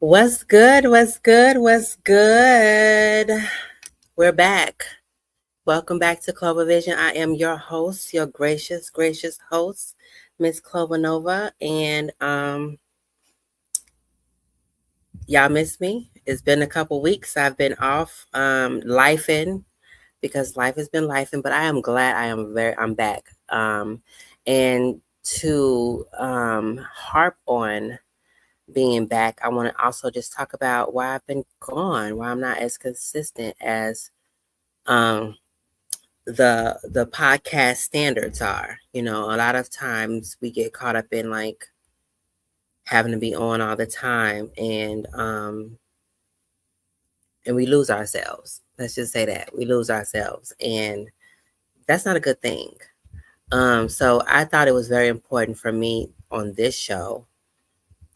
What's good? What's good? What's good? We're back. Welcome back to KlovaVision. I am your host, your gracious host, Miss Clovanova. And y'all miss me. It's been a couple weeks. I've been off lifing because life has been lifing, but I am glad I'm back. And to harp on being back, I want to also just talk about why I've been gone, why I'm not as consistent as um, the podcast standards are. You know, a lot of times we get caught up in like having to be on all the time, and we lose ourselves. Let's just say that we lose ourselves, and that's not a good thing. So I thought it was very important for me on this show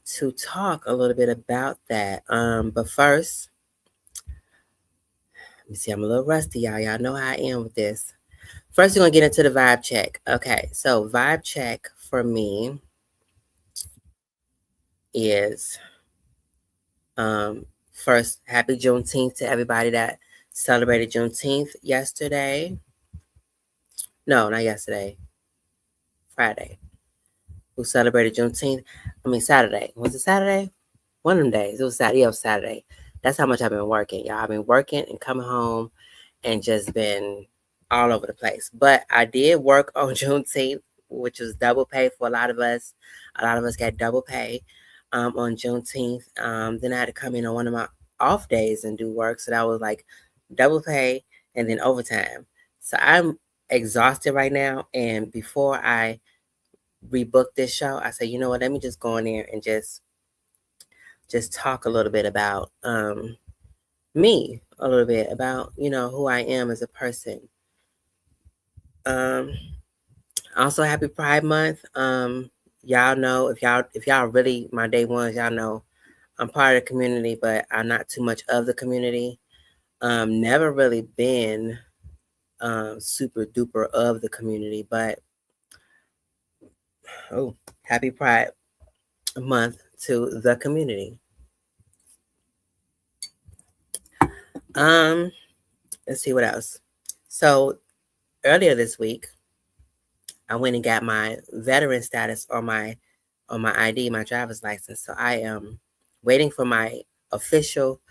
to talk a little bit about that. But first, let me see, I'm a little rusty, y'all. Y'all know how I am with this. First, we're going to get into the vibe check. Okay, so vibe check for me is first, happy Juneteenth to everybody that celebrated Juneteenth yesterday. No, not yesterday. Friday. Who celebrated Juneteenth? Saturday. Was it Saturday? One of them days. It was Saturday. Yeah, it was Saturday. That's how much I've been working, y'all. I've been working and coming home and just been all over the place. But I did work on Juneteenth, which was double pay for a lot of us. A lot of us got double pay on Juneteenth. Then I had to come in on one of my off days and do work. So that was like double pay and then overtime. So I'm exhausted right now. And before I rebook this show, I said, you know what, let me just go in there and just talk a little bit about me, a little bit about, you know, who I am as a person. Also happy Pride Month. Y'all know, if y'all really my day ones, y'all know I'm part of the community, but I'm not too much of the community. Never really been super duper of the community, but happy Pride Month to the community. Let's see what else. So earlier this week, I went and got my veteran status on my ID, my driver's license. So I am waiting for my official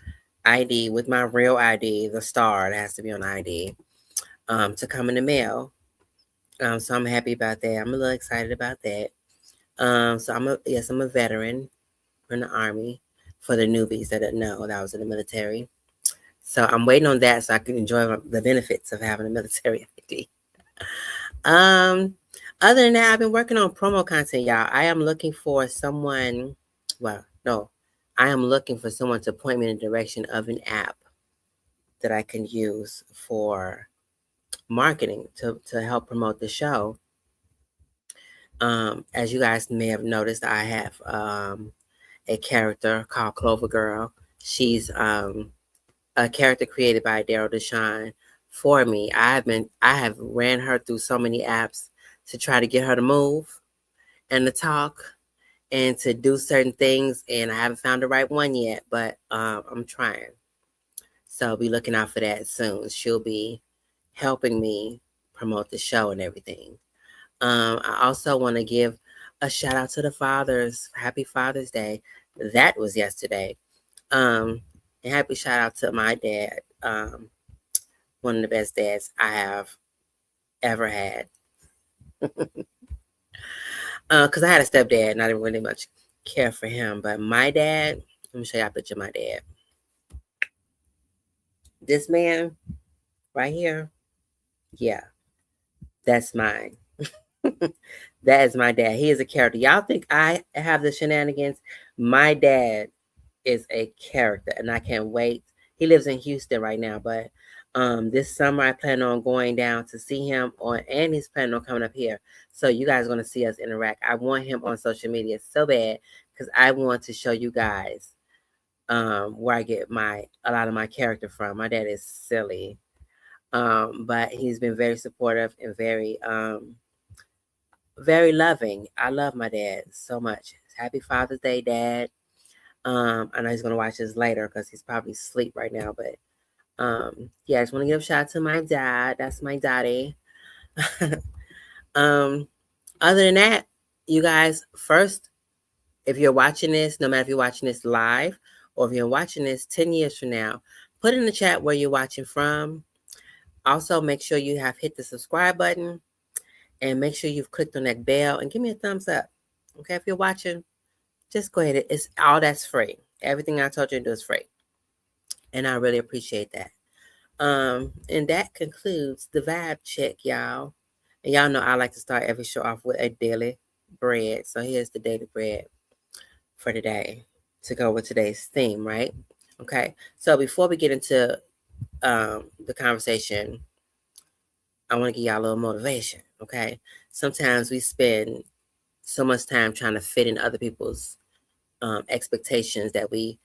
ID with my real ID, the star that has to be on the ID, to come in the mail. So I'm happy about that. I'm a little excited about that. So I'm a veteran from the Army. For the newbies that don't know, that I was in the military. So I'm waiting on that so I can enjoy the benefits of having a military ID. Other than that, I've been working on promo content, y'all. I am looking for someone. Well, no, I am looking for someone to point me in the direction of an app that I can use for marketing to help promote the show. As you guys may have noticed, I have a character called Clover Girl. She's a character created by Daryl Deshawn for me. I have ran her through so many apps to try to get her to move and to talk and to do certain things, and I haven't found the right one yet, but I'm trying. So be looking out for that soon. She'll be helping me promote the show and everything. I also want to give a shout out to the fathers. Happy Father's Day. That was yesterday. And happy shout out to my dad. One of the best dads I have ever had. Because I had a stepdad and I didn't really much care for him. But my dad, let me show you a picture of my dad. This man right here, yeah, that's mine. That is my dad. He is a character. Y'all think I have the shenanigans? My dad is a character, and I can't wait. He lives in Houston right now, but this summer I plan on going down to see him and he's planning on coming up here. So you guys are going to see us interact. I want him on social media so bad because I want to show you guys where I get a lot of my character from. My dad is silly, but he's been very supportive and very loving. I love my dad so much. Happy Father's Day, Dad. I know he's gonna watch this later because he's probably asleep right now. But yeah, I just want to give a shout out to my dad. That's my daddy. Other than that, you guys, first, if you're watching this, no matter if you're watching this live or if you're watching this 10 years from now, put in the chat where you're watching from. Also, make sure you have hit the subscribe button and make sure you've clicked on that bell and give me a thumbs up. Okay, if you're watching, just go ahead. It's all that's free. Everything I told you to do is free. And I really appreciate that. And that concludes the vibe check, y'all. And y'all know I like to start every show off with a daily bread. So here's the daily bread for today to go with today's theme, right? Okay. So before we get into the conversation, I want to give y'all a little motivation. Okay. Sometimes we spend so much time trying to fit in other people's expectations that we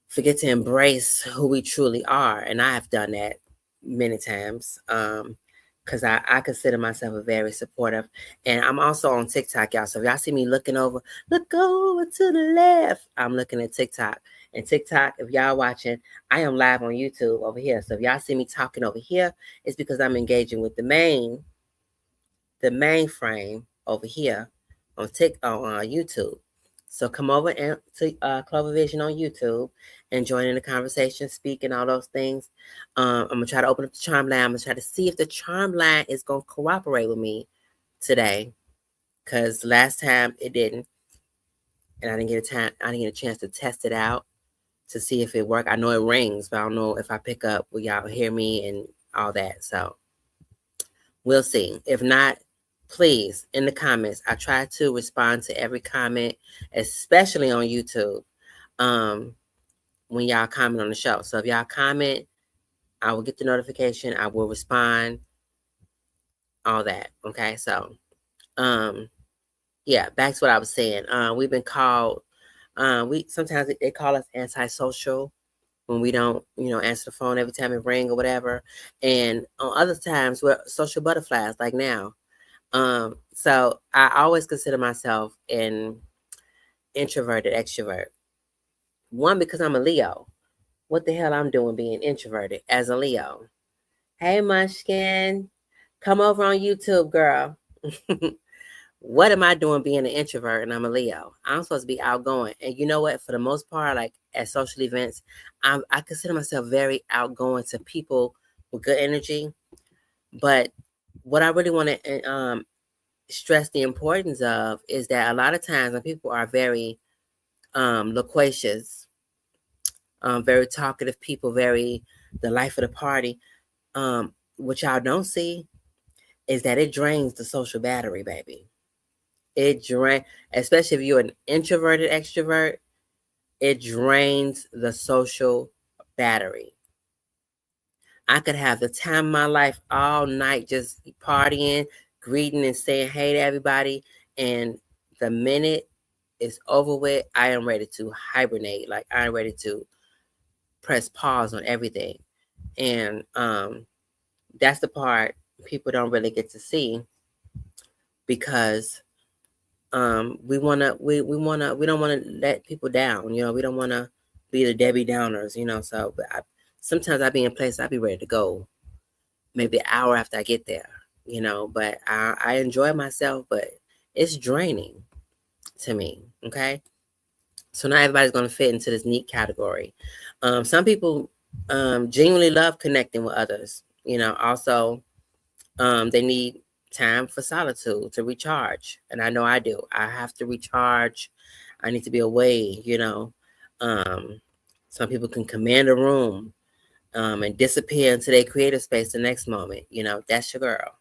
forget to embrace who we truly are. And I have done that many times because I consider myself a very supportive. And I'm also on TikTok, y'all. So if y'all see me look over to the left, I'm looking at TikTok. And TikTok, if y'all watching, I am live on YouTube over here. So if y'all see me talking over here, it's because I'm engaging with the mainframe over here on YouTube. So come over and to KlovaVision on YouTube and join in the conversation, speak, and all those things. I'm going to try to open up the charm line. I'm going to try to see if the charm line is going to cooperate with me today, because last time it didn't, and I didn't get a chance to test it out to see if it worked. I know it rings, but I don't know if I pick up, will y'all hear me and all that. So we'll see. If not, please, in the comments, I try to respond to every comment, especially on YouTube, when y'all comment on the show. So if y'all comment, I will get the notification. I will respond, all that. Okay, so, yeah, back to what I was saying. We've been called, sometimes they call us antisocial when we don't, answer the phone every time it rings or whatever. And on other times, we're social butterflies, like now. So I always consider myself an introverted extrovert. One, because I'm a Leo. What the hell I'm doing being introverted as a Leo? Hey, Munchkin, come over on YouTube, girl. What am I doing being an introvert and I'm a Leo? I'm supposed to be outgoing. And you know what? For the most part, like at social events, I consider myself very outgoing to people with good energy. But what I really want to stress the importance of is that a lot of times when people are very loquacious, very talkative people, very the life of the party, what y'all don't see is that it drains the social battery, baby. It drains, especially if you're an introverted extrovert, it drains the social battery. I could have the time of my life all night just partying, greeting and saying hey to everybody. And the minute it's over with, I am ready to hibernate. Like I'm ready to press pause on everything. And that's the part people don't really get to see, because we don't want to let people down. We don't want to be the Debbie Downers, so sometimes I be in place, I be ready to go maybe an hour after I get there, but I enjoy myself, but it's draining to me. Okay. So not everybody's going to fit into this neat category. Some people genuinely love connecting with others. Also, they need time for solitude to recharge. And I know I do. I have to recharge. I need to be away, Some people can command a room and disappear into their creative space the next moment. That's your girl.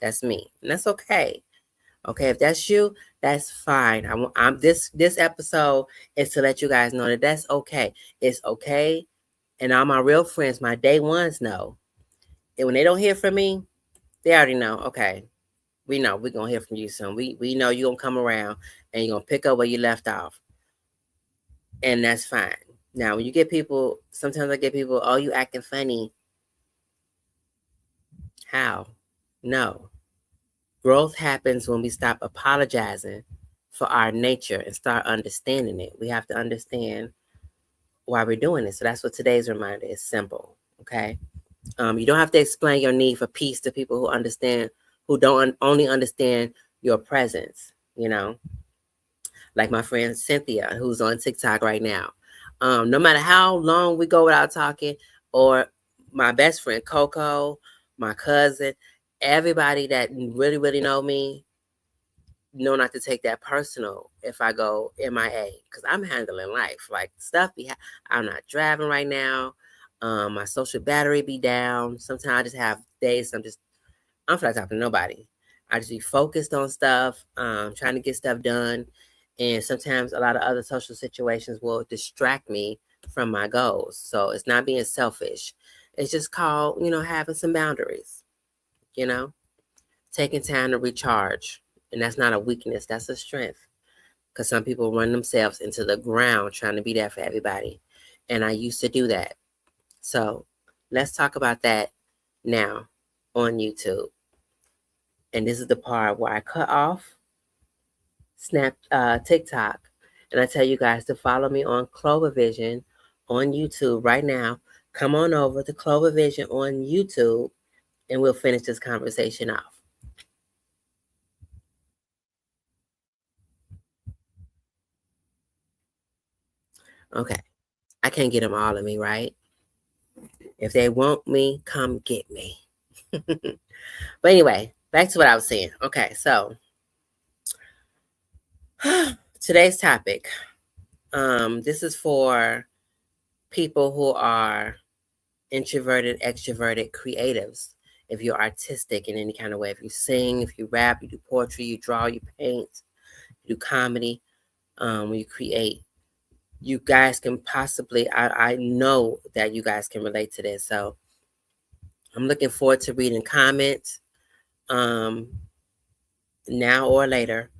That's me. And that's okay. Okay, if that's you, that's fine. I'm this episode is to let you guys know that that's okay. It's okay. And all my real friends, my day ones know. And when they don't hear from me, they already know, okay, we know we're gonna hear from you soon. We know you're gonna come around and you're gonna pick up where you left off. And that's fine. Now when you get people, sometimes I get people, oh, you acting funny. How? No. Growth happens when we stop apologizing for our nature and start understanding it. We have to understand why we're doing it. So that's what today's reminder is. Simple. Okay. You don't have to explain your need for peace to people who don't only understand your presence, like my friend Cynthia, who's on TikTok right now. No matter how long we go without talking, or my best friend Coco, my cousin, everybody that really, really know me, know not to take that personal if I go MIA, because I'm handling life. Like stuff I'm not driving right now. My social battery be down. Sometimes I just have days I'm not talking to nobody. I just be focused on stuff, trying to get stuff done. And sometimes a lot of other social situations will distract me from my goals. So it's not being selfish. It's just called, having some boundaries, you know, taking time to recharge. And that's not a weakness, that's a strength. Because some people run themselves into the ground trying to be there for everybody. And I used to do that. So let's talk about that now on YouTube. And this is the part where I cut off TikTok, and I tell you guys to follow me on KlovaVision on YouTube right now. Come on over to KlovaVision on YouTube, and we'll finish this conversation off. Okay, I can't get them all of me, right? If they want me, come get me. But anyway, back to what I was saying. Okay, so today's topic. This is for people who are introverted, extroverted, creatives. If you're artistic in any kind of way, if you sing, if you rap, you do poetry, you draw, you paint, you do comedy, you create, you guys can possibly, I know that you guys can relate to this. So I'm looking forward to reading comments now or later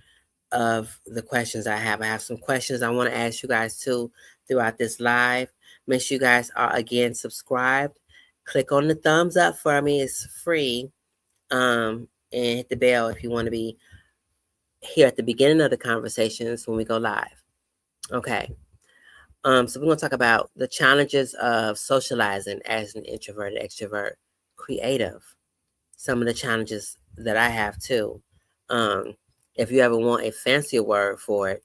of the questions I have. I have some questions I want to ask you guys too throughout this live. Make sure you guys are again subscribed. Click on the thumbs up for me. It's free. And hit the bell if you want to be here at the beginning of the conversations when we go live. Okay. So we're going to talk about the challenges of socializing as an introverted, extrovert, creative. Some of the challenges that I have too. If you ever want a fancier word for it,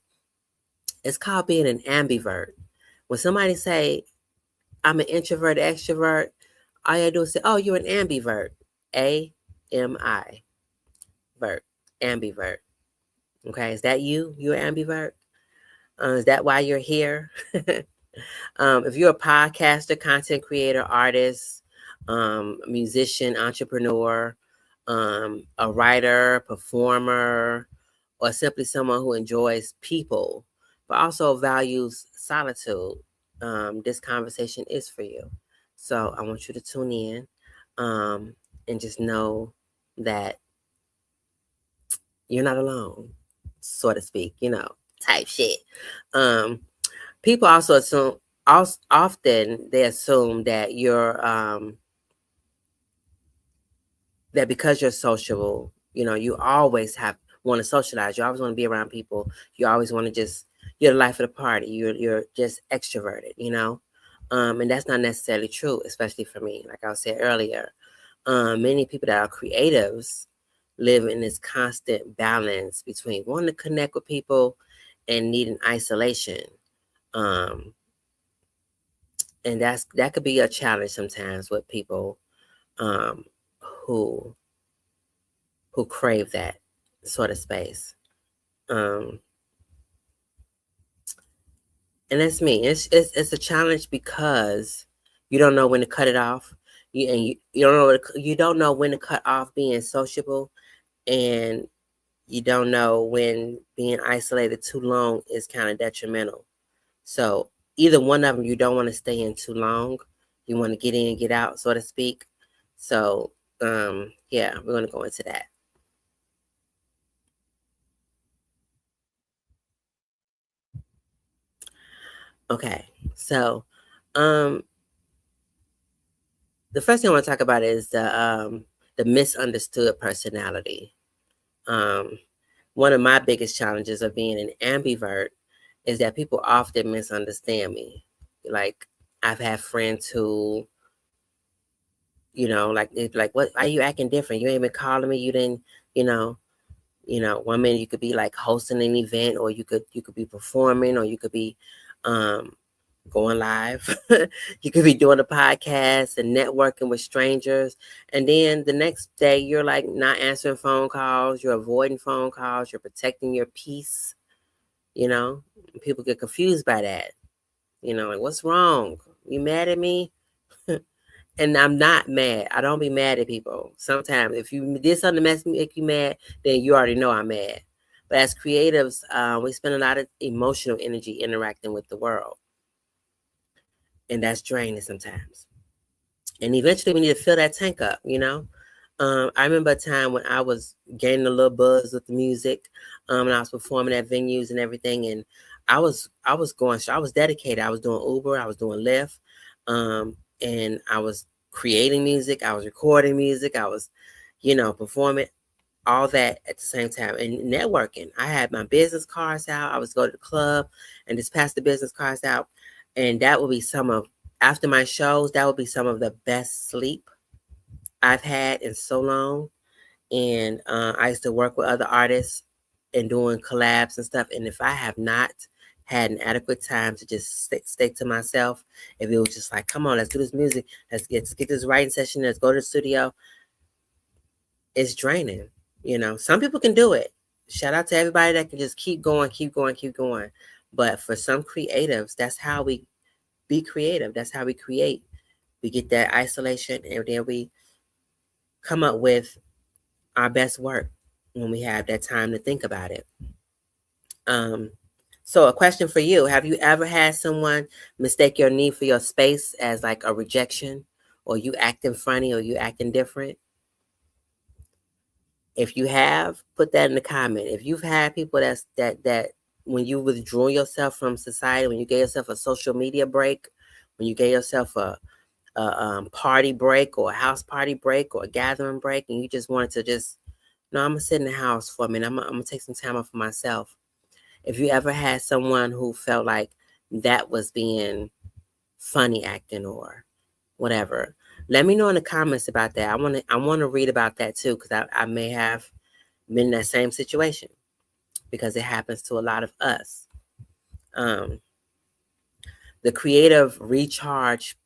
it's called being an ambivert. When somebody say, I'm an introvert, extrovert, all you do is say, oh, you're an ambivert. A-M-I, vert, ambivert. Okay, is that you? You're an ambivert? Is that why you're here? If you're a podcaster, content creator, artist, musician, entrepreneur, a writer, performer, or simply someone who enjoys people, but also values solitude, this conversation is for you. So I want you to tune in and just know that you're not alone, so to speak, type shit. People also assume, often they assume that you're, that because you're sociable, you always want to socialize. You always want to be around people. You always want to you're the life of the party. You're just extroverted, and that's not necessarily true, especially for me. Like I said earlier, many people that are creatives live in this constant balance between wanting to connect with people and needing isolation. And that could be a challenge sometimes with people who crave that sort of space. And that's me. It's a challenge because you don't know when to cut it off. You don't know when to cut off being sociable, and you don't know when being isolated too long is kind of detrimental. So either one of them, you don't want to stay in too long. You want to get in, get out, so to speak. So yeah, we're going to go into that. Okay, so the first thing I want to talk about is the misunderstood personality. one of my biggest challenges of being an ambivert is that people often misunderstand me. Like, I've had friends who, like, what, why are you acting different? You ain't been calling me. You didn't, you know, one minute you could be like hosting an event, or you could be performing, or you could be going live. You could be doing a podcast and networking with strangers. And then the next day you're like not answering phone calls, you're avoiding phone calls, you're protecting your peace. People get confused by that. Like, what's wrong? You mad at me? And I'm not mad. I don't be mad at people. Sometimes if you did something to make you mad, then you already know I'm mad. But as creatives, we spend a lot of emotional energy interacting with the world. And that's draining sometimes. And eventually we need to fill that tank up, I remember a time when I was gaining a little buzz with the music, and I was performing at venues and everything. And I was dedicated. I was doing Uber, I was doing Lyft, and I was creating music, I was recording music, I was, performing, all that at the same time, and networking. I had my business cards out. I was go to the club and just pass the business cards out. And that would be after my shows, that would be some of the best sleep I've had in so long. And I used to work with other artists and doing collabs and stuff. And if I have not had an adequate time to just stay to myself, if it was just like, come on, let's do this music, let's get this writing session, let's go to the studio, it's draining. Some people can do it. Shout out to everybody that can just keep going, keep going, keep going. But for some creatives, that's how we be creative. That's how we create. We get that isolation, and then we come up with our best work when we have that time to think about it. So a question for you: have you ever had someone mistake your need for your space as like a rejection, or you acting funny, or you acting different? If you have, put that in the comment. If you've had people that when you withdraw yourself from society, when you gave yourself a social media break, when you gave yourself a party break, or a house party break, or a gathering break, and you just wanted to just, no, I'm gonna sit in the house for a minute. I'm gonna take some time off for myself. If you ever had someone who felt like that was being funny acting or whatever, let me know in the comments about that. I want to read about that too, because I may have been in that same situation, because it happens to a lot of us. The creative recharge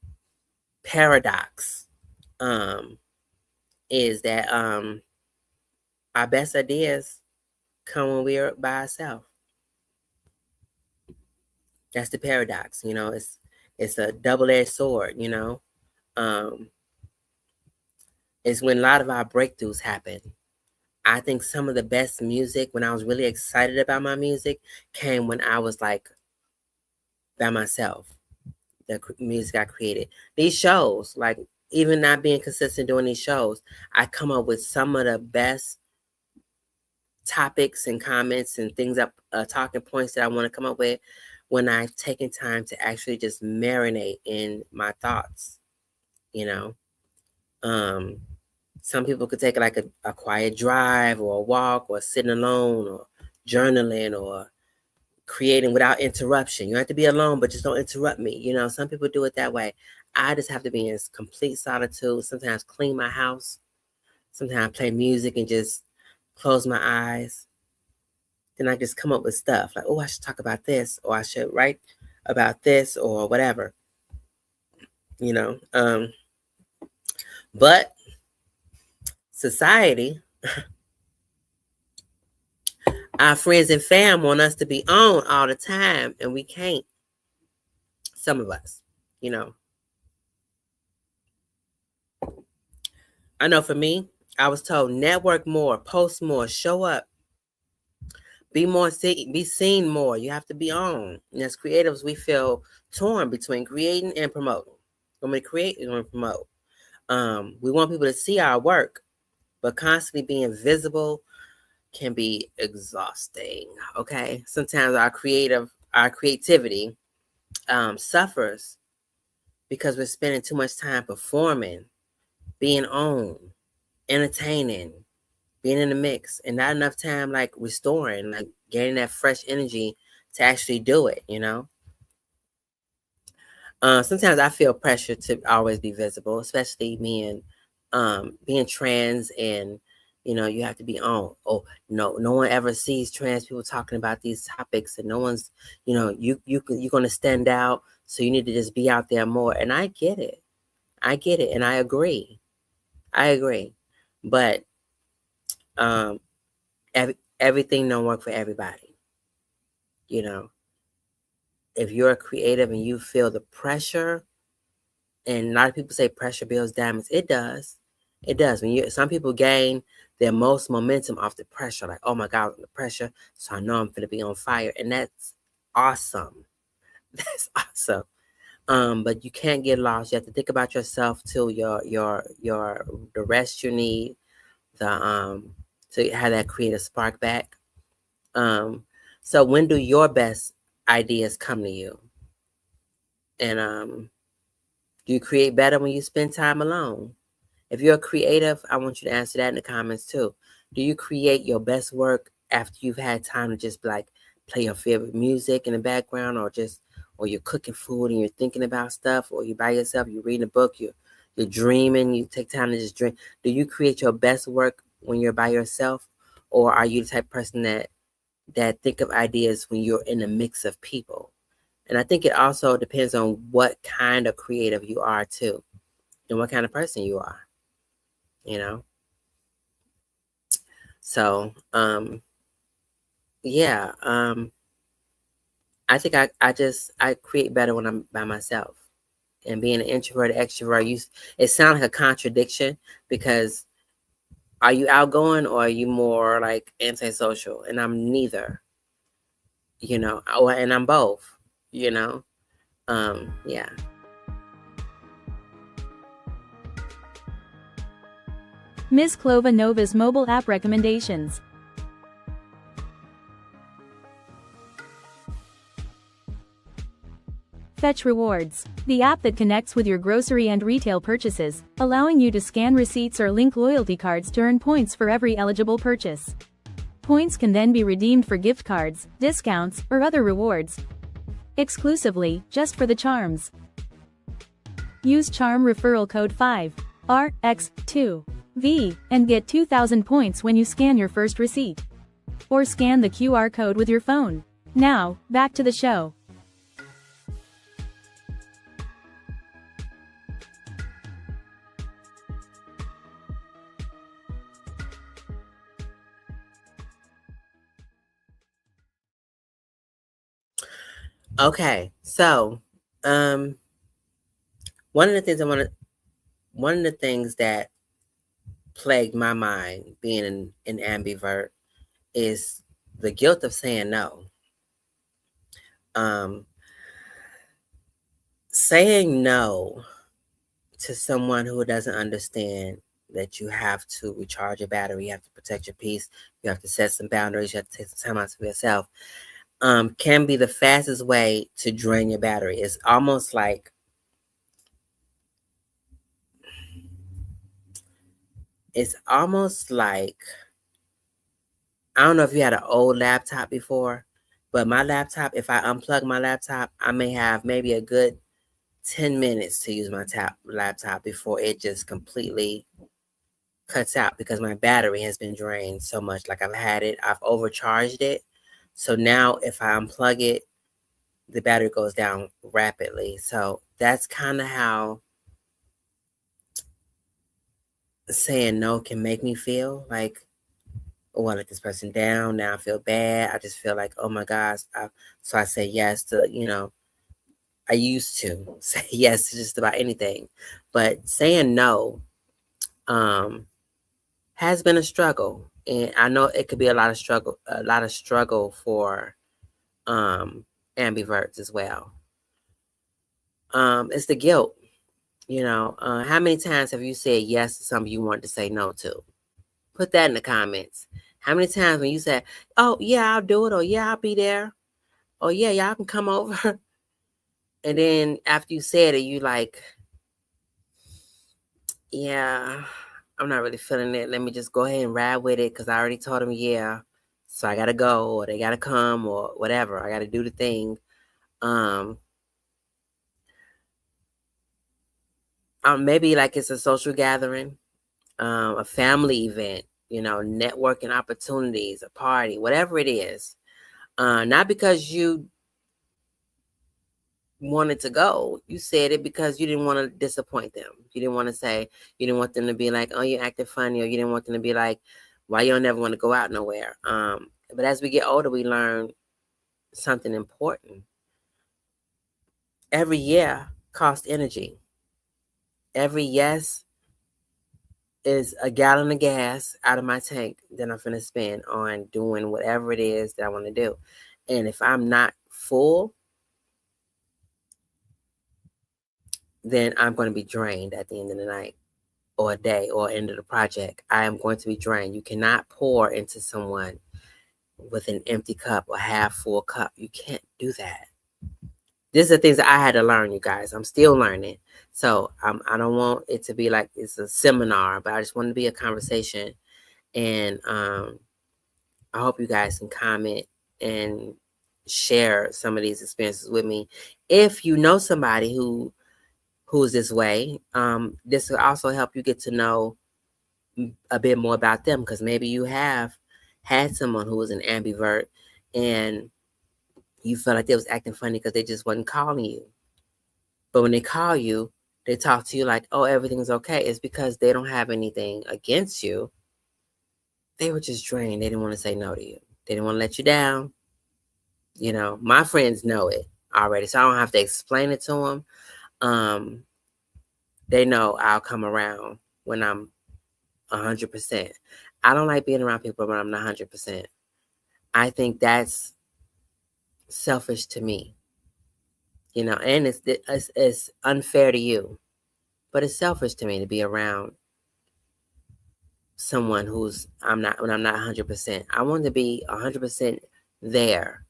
paradox is that our best ideas come when we're by ourselves. That's the paradox. It's a double-edged sword. It's when a lot of our breakthroughs happen. I think some of the best music, when I was really excited about my music, came when I was like by myself. The music I created. These shows, like, even not being consistent doing these shows, I come up with some of the best topics and comments and things up, talking points that I want to come up with when I've taken time to actually just marinate in my thoughts. Some people could take like a quiet drive, or a walk, or sitting alone, or journaling, or creating without interruption. You don't have to be alone, but just don't interrupt me. Some people do it that way. I just have to be in complete solitude. Sometimes clean my house. Sometimes play music and just close my eyes. Then I just come up with stuff like, oh, I should talk about this, or I should write about this, or whatever. But society, our friends and fam want us to be on all the time, and we can't. Some of us, I know for me, I was told network more, post more, show up, be seen more. You have to be on. And as creatives, we feel torn between creating and promoting. When we create, we want to promote. We want people to see our work, but constantly being visible can be exhausting. Okay, sometimes our creativity suffers because we're spending too much time performing, being on, entertaining, being in the mix, and not enough time like restoring, like getting that fresh energy to actually do it, you know? Sometimes I feel pressure to always be visible, especially being trans, and you have to be on. Oh, no one ever sees trans people talking about these topics, and no one's, you're gonna stand out, so you need to just be out there more. And I get it, and I agree, but um, everything don't work for everybody, you know. If you're a creative and you feel the pressure, and a lot of people say pressure builds diamonds. It does. It does. Some people gain their most momentum off the pressure. Like, oh my God, the pressure. So I know I'm going to be on fire. And that's awesome. That's awesome. But you can't get lost. You have to think about yourself too, the rest you need, to have that creative spark back. So when do your best ideas come to you? And do you create better when you spend time alone? If you're a creative, I want you to answer that in the comments too. Do you create your best work after you've had time to just like play your favorite music in the background, or you're cooking food and you're thinking about stuff, or you're by yourself, you're reading a book, you're dreaming, you take time to just dream. Do you create your best work when you're by yourself, or are you the type of person that think of ideas when you're in a mix of people? And I think it also depends on what kind of creative you are too, and what kind of person you are, you know? So, yeah, I think I create better when I'm by myself. And being an introvert, extrovert, it sounds like a contradiction, because are you outgoing or are you more like antisocial? And I'm neither, and I'm both, you know? Yeah. Ms. Klovanova's mobile app recommendations. Fetch Rewards, the app that connects with your grocery and retail purchases, allowing you to scan receipts or link loyalty cards to earn points for every eligible purchase. Points can then be redeemed for gift cards, discounts, or other rewards. Exclusively, just for the charms. Use charm referral code 5RX2V and get 2,000 points when you scan your first receipt. Or scan the QR code with your phone. Now, back to the show. Okay, so one of the things that plagued my mind being in ambivert is the guilt of saying no. Saying no to someone who doesn't understand that you have to recharge your battery, you have to protect your peace, you have to set some boundaries, you have to take some time out for yourself, can be the fastest way to drain your battery. It's almost like I don't know if you had an old laptop before, but my laptop, if I unplug my laptop, I may have maybe a good 10 minutes to use my laptop before it just completely cuts out, because my battery has been drained so much. Like I've overcharged it. So now if I unplug it, the battery goes down rapidly. So that's kind of how saying no can make me feel. Like, oh, I let this person down. Now I feel bad. I just feel like, oh my gosh. So I say yes to, I used to say yes to just about anything. But saying no has been a struggle. And I know it could be a lot of struggle for ambiverts as well. It's the guilt. How many times have you said yes to something you wanted to say no to? Put that in the comments. How many times when you said, oh, yeah, I'll do it, or yeah, I'll be there, or yeah, y'all can come over. And then after you said it, you like, yeah, I'm not really feeling it. Let me just go ahead and ride with it because I already told them, yeah. So I got to go or they got to come or whatever. I got to do the thing. Maybe like it's a social gathering, a family event, networking opportunities, a party, whatever it is. Not because you wanted to go. You said it because you didn't want to disappoint them. You didn't want to say, you didn't want them to be like, oh, you're acting funny, or you didn't want them to be like, why you don't never want to go out nowhere. But as we get older, we learn something important. Every year costs energy. Every yes is a gallon of gas out of my tank that I'm finna spend on doing whatever it is that I want to do. And if I'm not full, then I'm going to be drained at the end of the night or a day or end of the project. I am going to be drained. You cannot pour into someone with an empty cup or half full cup. You can't do that. These are the things that I had to learn, you guys. I'm still learning. So I don't want it to be like it's a seminar, but I just want it to be a conversation. And I hope you guys can comment and share some of these experiences with me. If you know somebody who's this way, this will also help you get to know a bit more about them, because maybe you have had someone who was an ambivert and you felt like they was acting funny because they just wasn't calling you. But when they call you, they talk to you like, oh, everything's okay. It's because they don't have anything against you. They were just drained. They didn't want to say no to you. They didn't want to let you down. My friends know it already, so I don't have to explain it to them. They know I'll come around when I'm 100%. I don't like being around people when I'm not 100%. I think that's selfish to me, and it's unfair to you, but it's selfish to me to be around someone when I'm not 100%. I want to be 100% there,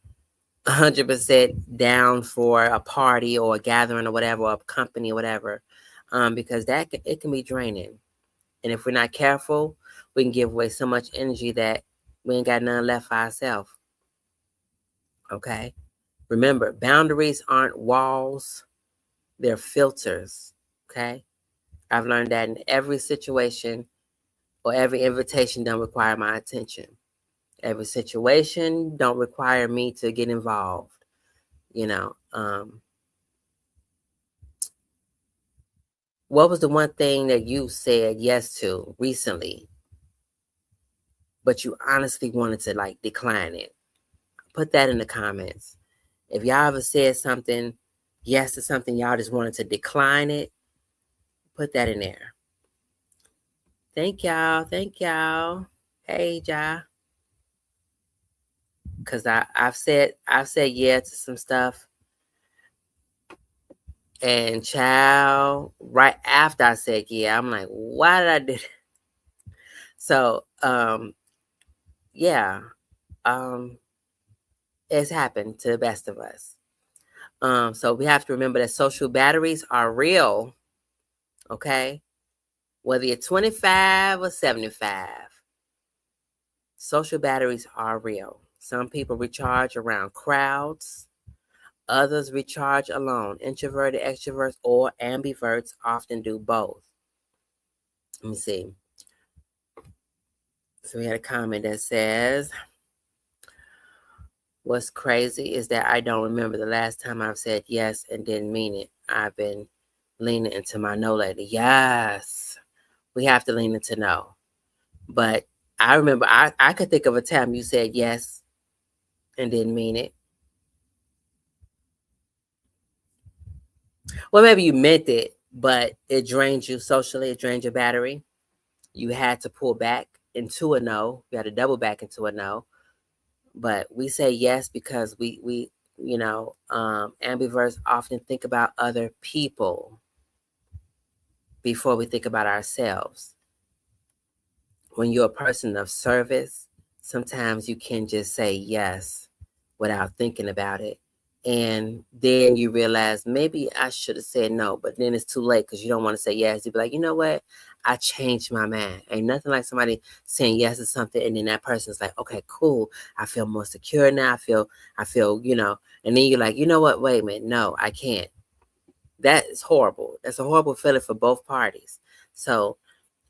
100% down for a party or a gathering or whatever, or a company or whatever, because it can be draining. And if we're not careful, we can give away so much energy that we ain't got none left for ourselves. Okay? Remember, boundaries aren't walls, they're filters. Okay? I've learned that in every situation or every invitation don't require my attention. Every situation don't require me to get involved. What was the one thing that you said yes to recently, but you honestly wanted to decline it? Put that in the comments. If y'all ever said something, yes to something, y'all just wanted to decline it, put that in there. Thank y'all. Thank y'all. Hey, y'all. Because I've said yeah to some stuff. And child, right after I said yeah, I'm like, why did I do that? So, yeah. It's happened to the best of us. So we have to remember that social batteries are real. Okay? Whether you're 25 or 75, social batteries are real. Some people recharge around crowds. Others recharge alone. Introverted, extroverts, or ambiverts often do both. Let me see. So we had a comment that says, what's crazy is that I don't remember the last time I've said yes and didn't mean it. I've been leaning into my no lately. Yes, we have to lean into no. But I remember I could think of a time you said yes and didn't mean it. Well, maybe you meant it, but it drained you socially. It drained your battery. You had to pull back into a no. You had to double back into a no. But we say yes because we ambiverts often think about other people before we think about ourselves. When you're a person of service, sometimes you can just say yes without thinking about it. And then you realize maybe I should have said no, but then it's too late because you don't want to say yes. You'd be like, you know what? I changed my mind. Ain't nothing like somebody saying yes to something and then that person's like, okay, cool. I feel more secure now. I feel, and then you're like, you know what? Wait a minute. No, I can't. That is horrible. That's a horrible feeling for both parties. So,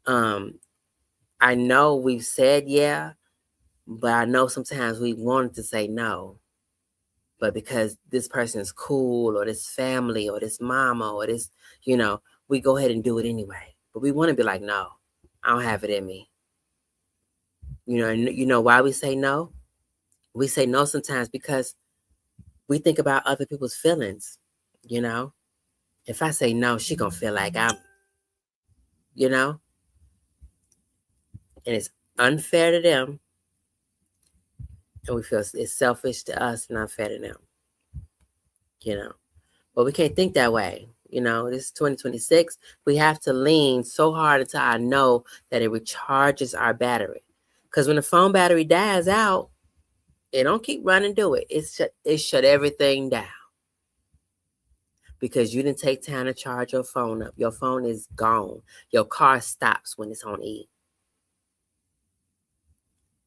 I know we've said yeah, but I know sometimes we wanted to say no. But because this person is cool or this family or this mama or this, we go ahead and do it anyway. But we want to be like, no, I don't have it in me. And you know why we say no? We say no sometimes because we think about other people's feelings. If I say no, she gonna feel like I'm, and it's unfair to them, and we feel it's selfish to us and unfair to them. But we can't think that way. This is 2026. We have to lean so hard until I know that it recharges our battery. Because when the phone battery dies out, it don't keep running, do it. It shut everything down. Because you didn't take time to charge your phone up. Your phone is gone. Your car stops when it's on E.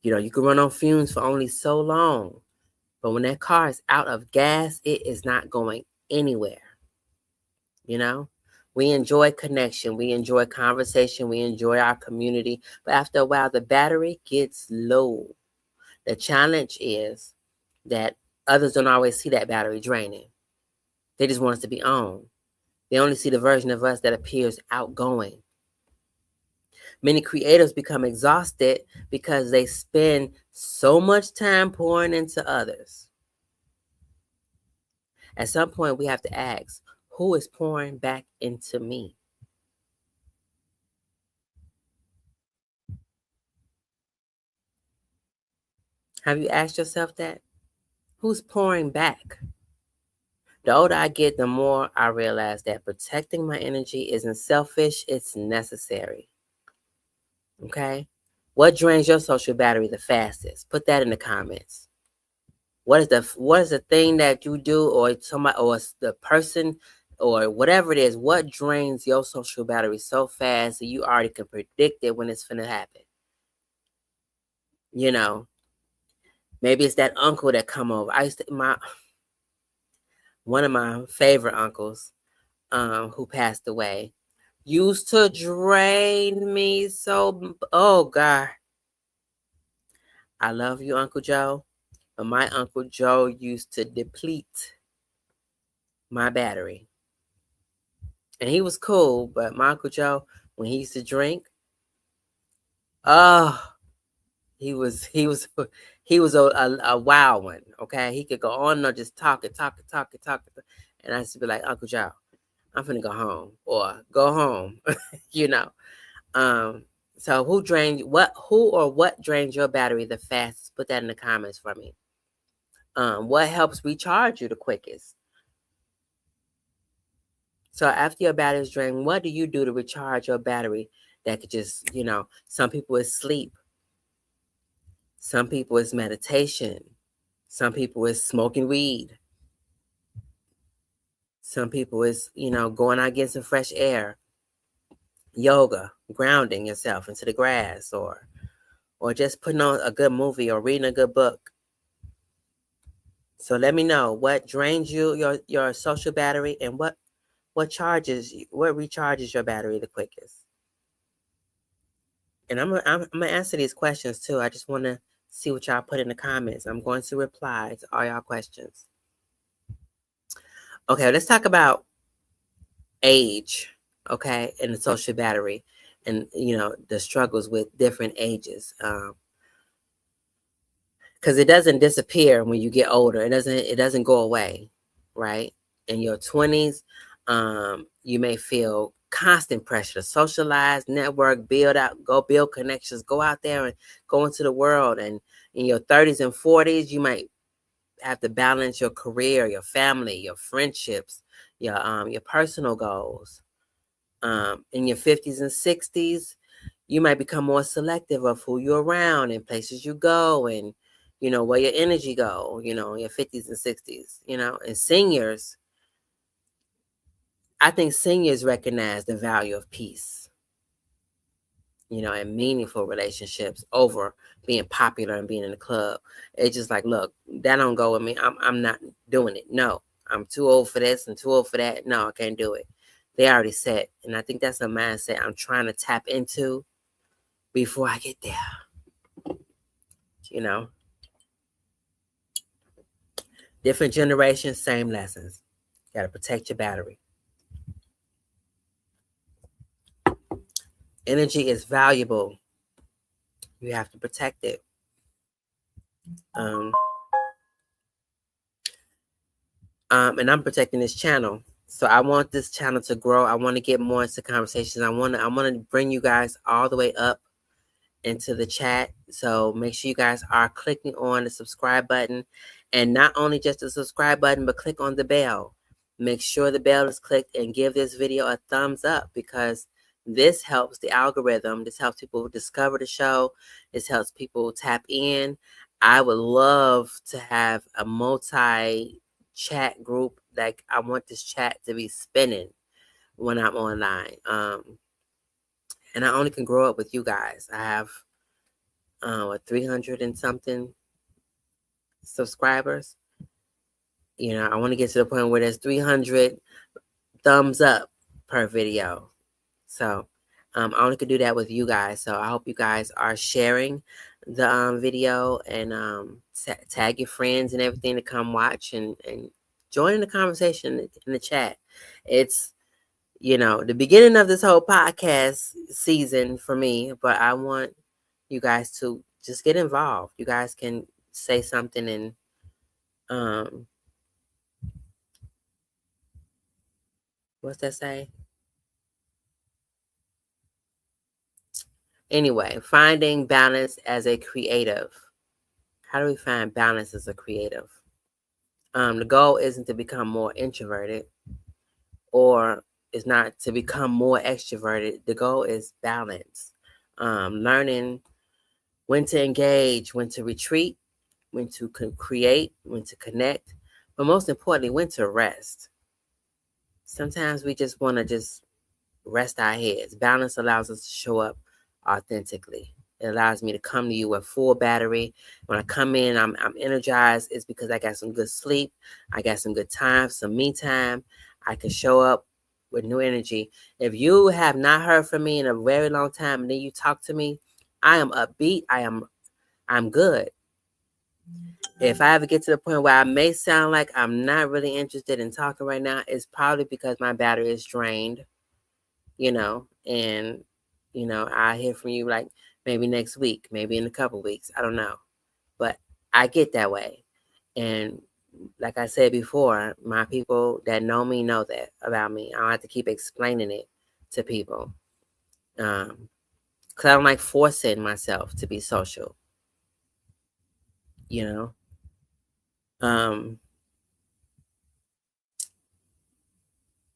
You can run on fumes for only so long. But when that car is out of gas, it is not going anywhere. We enjoy connection. We enjoy conversation. We enjoy our community. But after a while, the battery gets low. The challenge is that others don't always see that battery draining. They just want us to be on. They only see the version of us that appears outgoing. Many creatives become exhausted because they spend so much time pouring into others. At some point, we have to ask, who is pouring back into me? Have you asked yourself that? Who's pouring back? The older I get, the more I realize that protecting my energy isn't selfish, it's necessary. Okay? What drains your social battery the fastest? Put that in the comments. What is the thing that you do or somebody or the person or whatever it is, what drains your social battery so fast that you already can predict it when it's finna happen? Maybe it's that uncle that come over. One of my favorite uncles, who passed away, used to drain me so. Oh God, I love you, Uncle Joe, but my Uncle Joe used to deplete my battery, and he was cool. But my Uncle Joe, when he used to drink, oh, he was a wild one. Okay, he could go on and just talking, and I used to be like, Uncle Joe, I'm finna go home or go home, So who or what drains your battery the fastest? Put that in the comments for me. What helps recharge you the quickest? So after your battery is drained, what do you do to recharge your battery? That could just, some people is sleep. Some people is meditation. Some people is smoking weed. Some people is, going out getting some fresh air, yoga, grounding yourself into the grass, or just putting on a good movie or reading a good book. So let me know what drains your social battery and what recharges your battery the quickest. And I'm gonna answer these questions too. I just want to see what y'all put in the comments. I'm going to reply to all y'all questions. Okay, let's talk about age, okay, and the social battery, and the struggles with different ages. Because it doesn't disappear when you get older. It doesn't go away, right? In your 20s, you may feel constant pressure to socialize, network, go build connections, go out there and go into the world. And in your 30s and 40s, you might have to balance your career, your family, your friendships, your personal goals. In your 50s and 60s, you might become more selective of who you're around and places you go and where your energy go, in your 50s and 60s, and seniors. I think seniors recognize the value of peace. and meaningful relationships over being popular and being in the club. It's just like, look, that don't go with me. I'm not doing it. No, I'm too old for this and too old for that. No, I can't do it. They already set. And I think that's a mindset I'm trying to tap into before I get there. Different generations, same lessons. Got to protect your battery. Energy is valuable. You have to protect it. And I'm protecting this channel. So I want this channel to grow. I want to get more into conversations. I want to bring you guys all the way up into the chat. So make sure you guys are clicking on the subscribe button, and not only just the subscribe button, but click on the bell. Make sure the bell is clicked and give this video a thumbs up, because this helps the algorithm. This helps people discover the show. This helps people tap in. I would love to have a multi-chat group. Like, I want this chat to be spinning when I'm online. And I only can grow up with you guys. I have 300 and something subscribers. I want to get to the point where there's 300 thumbs up per video. So I only could do that with you guys. So I hope you guys are sharing the video, and tag your friends and everything to come watch and join in the conversation in the chat. It's the beginning of this whole podcast season for me, but I want you guys to just get involved. You guys can say something, and what's that say? Anyway, finding balance as a creative. How do we find balance as a creative? The goal isn't to become more introverted, or is not to become more extroverted. The goal is balance. Learning when to engage, when to retreat, when to create, when to connect, but most importantly, when to rest. Sometimes we just want to just rest our heads. Balance allows us to show up authentically. It allows me to come to you with full battery. When I come in, I'm energized. It's because I got some good sleep. I got some good time, some me time. I can show up with new energy. If you have not heard from me in a very long time, and then you talk to me, I am upbeat. I'm good. If I ever get to the point where I may sound like I'm not really interested in talking right now, it's probably because my battery is drained, and, I'll hear from you like maybe next week, maybe in a couple weeks. I don't know. But I get that way. And like I said before, my people that know me know that about me. I don't have to keep explaining it to people. Because I don't like forcing myself to be social. And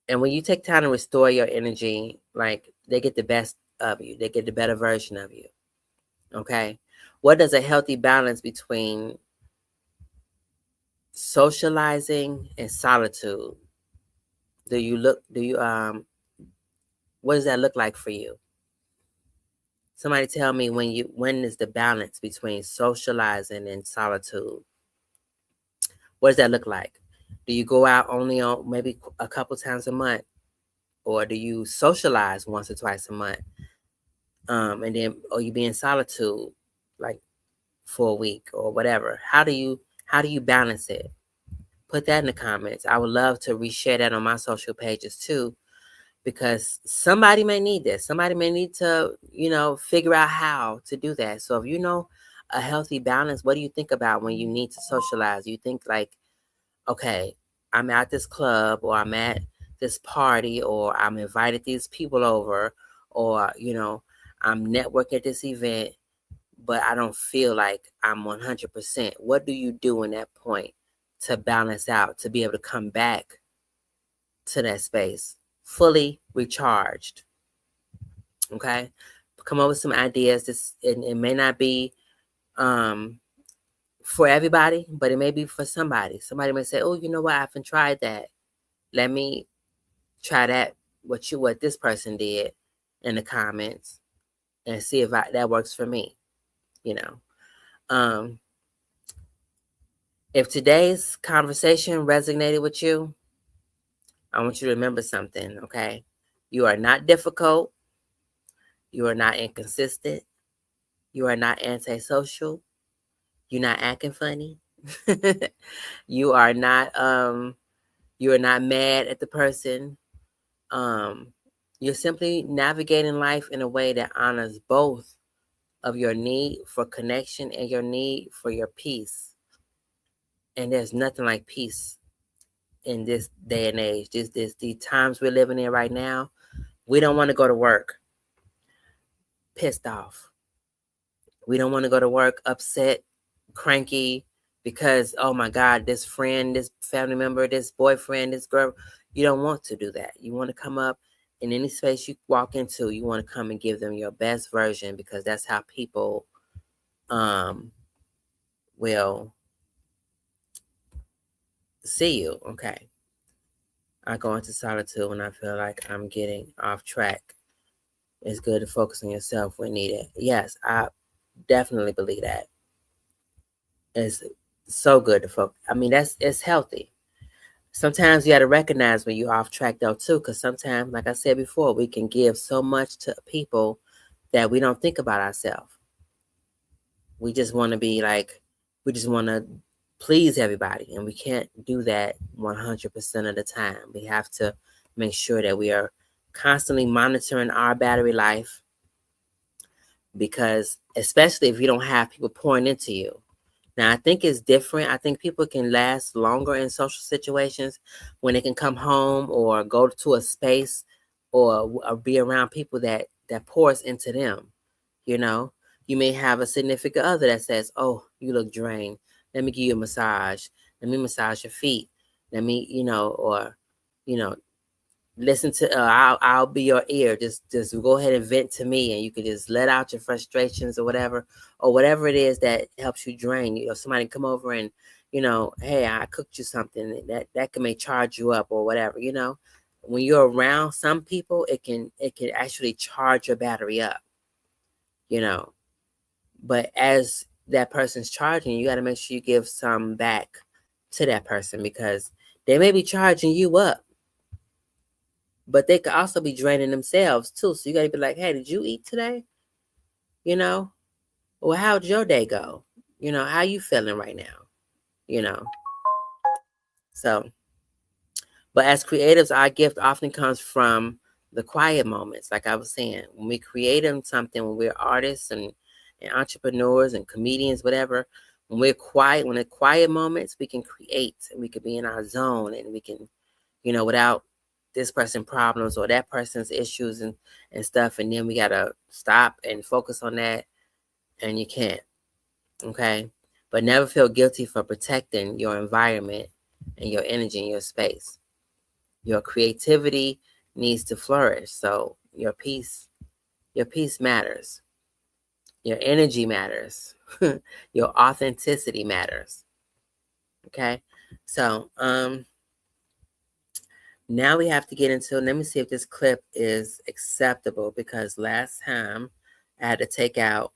when you take time to restore your energy, like, they get the best of you. They get the better version of you. Okay? What does a healthy balance between socializing and solitude what does that look like for you? Somebody tell me when is the balance between socializing and solitude? What does that look like? Do you go out only on maybe a couple times a month? Or do you socialize once or twice a month? And then, or you be in solitude like for a week or whatever? How do you balance it? Put that in the comments. I would love to reshare that on my social pages too, because somebody may need this. Somebody may need to, figure out how to do that. So if you know a healthy balance, what do you think about when you need to socialize? You think like, okay, I'm at this club, or I'm at this party, or I'm invited these people over, or, I'm networking at this event, but I don't feel like I'm 100%. What do you do in that point to balance out, to be able to come back to that space fully recharged? Okay? Come up with some ideas. It may not be for everybody, but it may be for somebody. Somebody may say, oh, you know what? I haven't tried that. Let me try that, what this person did in the comments. and see if that works for me, you know. If today's conversation resonated with you, I want you to remember something, okay? You are not difficult. You are not inconsistent. You are not antisocial. You're not acting funny. You are not mad at the person. You're simply navigating life in a way that honors both of your need for connection and your need for your peace. And there's nothing like peace in this day and age. The times we're living in right now. We don't want to go to work pissed off. We don't want to go to work upset, cranky, because, oh my God, this friend, this family member, this boyfriend, this girl. You don't want to do that. You want to come up in any space you walk into, you want to come and give them your best version, because that's how people will see you. Okay. I go into solitude when I feel like I'm getting off track. It's good to focus on yourself when needed. Yes, I definitely believe that. It's so good to focus. I mean, it's healthy. Sometimes you got to recognize when you're off track though too, because sometimes, like I said before, we can give so much to people that we don't think about ourselves. We just want to be like, we just want to please everybody, and we can't do that 100% of the time. We have to make sure that we are constantly monitoring our battery life, because especially if you don't have people pouring into you. Now, I think it's different. I think people can last longer in social situations when they can come home or go to a space or be around people that pours into them. You know, you may have a significant other that says, "Oh, you look drained. Let me give you a massage. Let me massage your feet. Let me, or, you know, listen to, I'll be your ear. Just go ahead and vent to me, and you can just let out your frustrations or whatever it is that helps you drain. Somebody come over and, hey, I cooked you something that can may charge you up or whatever. When you're around some people, it can actually charge your battery up. But as that person's charging, you got to make sure you give some back to that person, because they may be charging you up, but they could also be draining themselves too. So you got to be like, hey, did you eat today? Or how'd your day go? How you feeling right now? So, but as creatives, our gift often comes from the quiet moments. Like I was saying, when we create something, when we're artists and entrepreneurs and comedians, whatever, when we're quiet, when the quiet moments, we can create, and we can be in our zone, and we can, without this person's problems or that person's issues and stuff. And then we got to stop and focus on that. And you can't. Okay. But never feel guilty for protecting your environment and your energy and your space. Your creativity needs to flourish. So your peace matters. Your energy matters. Your authenticity matters. Okay. So, now we have to get into, let me see if this clip is acceptable, because last time I had to take out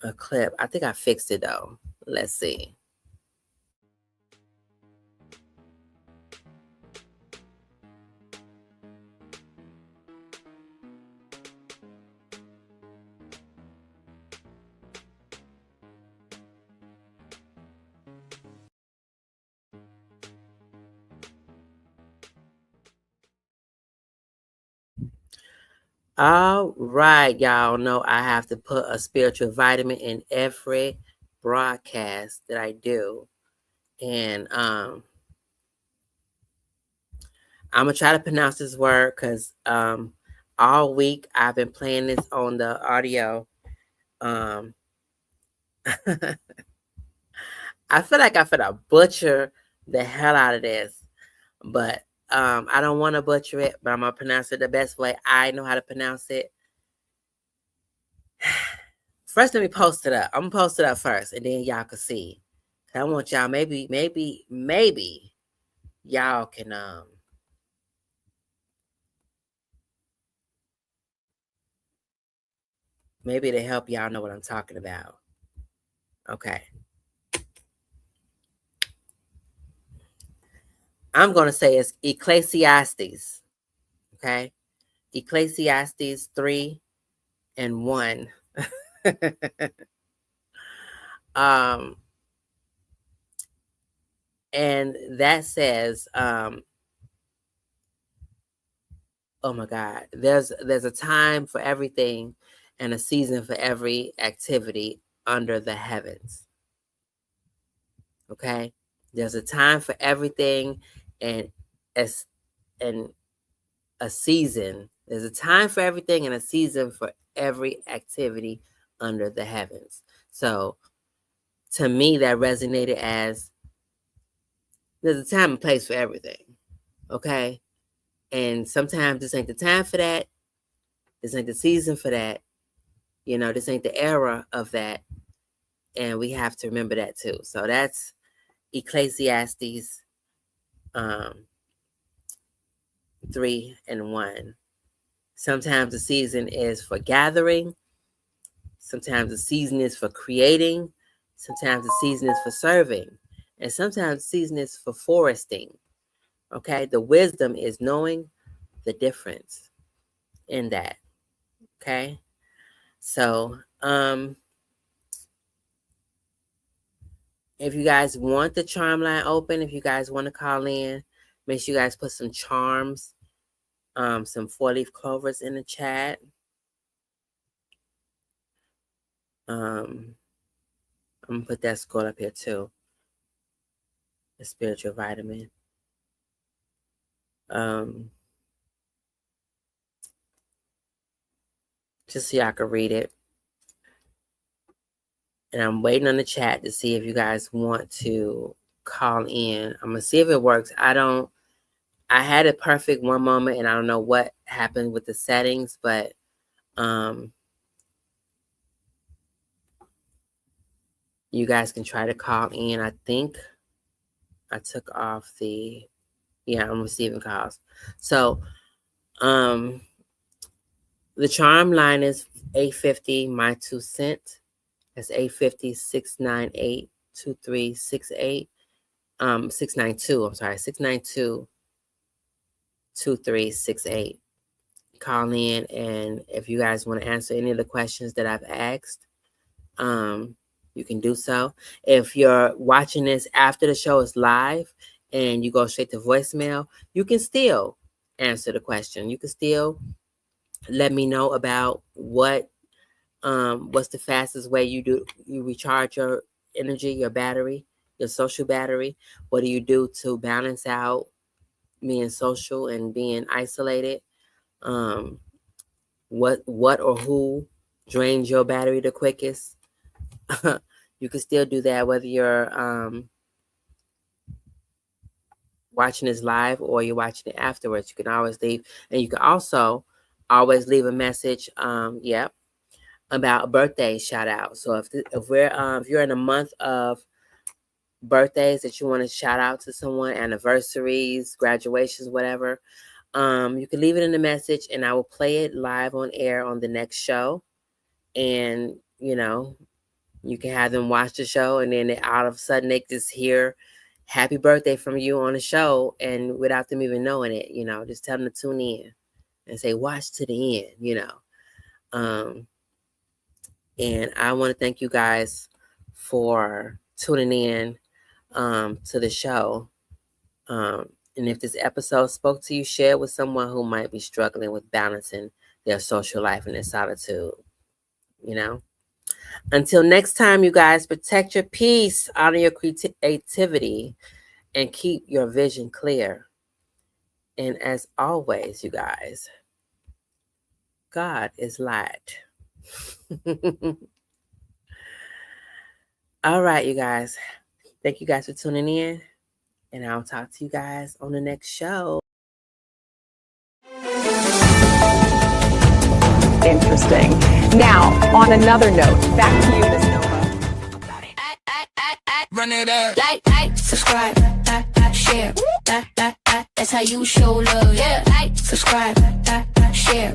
a clip. I think I fixed it though. Let's see. All right, y'all know I have to put a spiritual vitamin in every broadcast that I do. And I'm gonna try to pronounce this word, because all week I've been playing this on the audio. I feel like I'm gonna butcher the hell out of this, but I don't want to butcher it, but I'm gonna pronounce it the best way I know how to pronounce it. First, let me post it up. I'm gonna post it up first, and then y'all can see. I want y'all, maybe y'all can Maybe to help y'all know what I'm talking about. Okay. I'm going to say it's Ecclesiastes. Okay. Ecclesiastes 3:1. And that says, oh my God, there's a time for everything and a season for every activity under the heavens. Okay. There's a time for everything and a season. There's a time for everything and a season for every activity under the heavens. So to me, that resonated as there's a time and place for everything. Okay. And sometimes this ain't the time for that. This ain't the season for that. This ain't the era of that. And we have to remember that too. So that's Ecclesiastes 3:1. Sometimes the season is for gathering. Sometimes the season is for creating. Sometimes the season is for serving. And sometimes the season is for foresting. Okay. The wisdom is knowing the difference in that. Okay. So, if you guys want the charm line open, if you guys want to call in, make sure you guys put some charms, some 4-leaf clovers in the chat. I'm going to put that scroll up here too. The spiritual vitamin. Just so y'all can read it. And I'm waiting on the chat to see if you guys want to call in. I'm going to see if it works. I had it perfect one moment and I don't know what happened with the settings, but you guys can try to call in. I think I took off I'm receiving calls. So the charm line is 850, my 2 cents. That's 850-698-2368. 692, I'm sorry, 692-2368. Call in, and if you guys want to answer any of the questions that I've asked, you can do so. If you're watching this after the show is live and you go straight to voicemail, you can still answer the question. You can still let me know about what's the fastest way you recharge your energy, your battery, your social battery. What do you do to balance out being social and being isolated? What or who drains your battery the quickest? You can still do that whether you're watching this live or you're watching it afterwards. You can always leave, and you can also always leave a message. About a birthday shout out. So if you're in a month of birthdays that you want to shout out to someone, anniversaries, graduations, whatever, you can leave it in the message and I will play it live on air on the next show. And you can have them watch the show and then all of a sudden they just hear happy birthday from you on the show, and without them even knowing it, just tell them to tune in and say watch to the end. And I want to thank you guys for tuning in to the show. And if this episode spoke to you, share it with someone who might be struggling with balancing their social life and their solitude. Until next time, you guys, protect your peace, honor your creativity, and keep your vision clear. And as always, you guys, God is light. All right, you guys. Thank you guys for tuning in, and I'll talk to you guys on the next show. Interesting. Now, on another note, back to you, Miss Nova. Run it up. Like, subscribe, share. That's how you show love. Yeah, like, subscribe, share.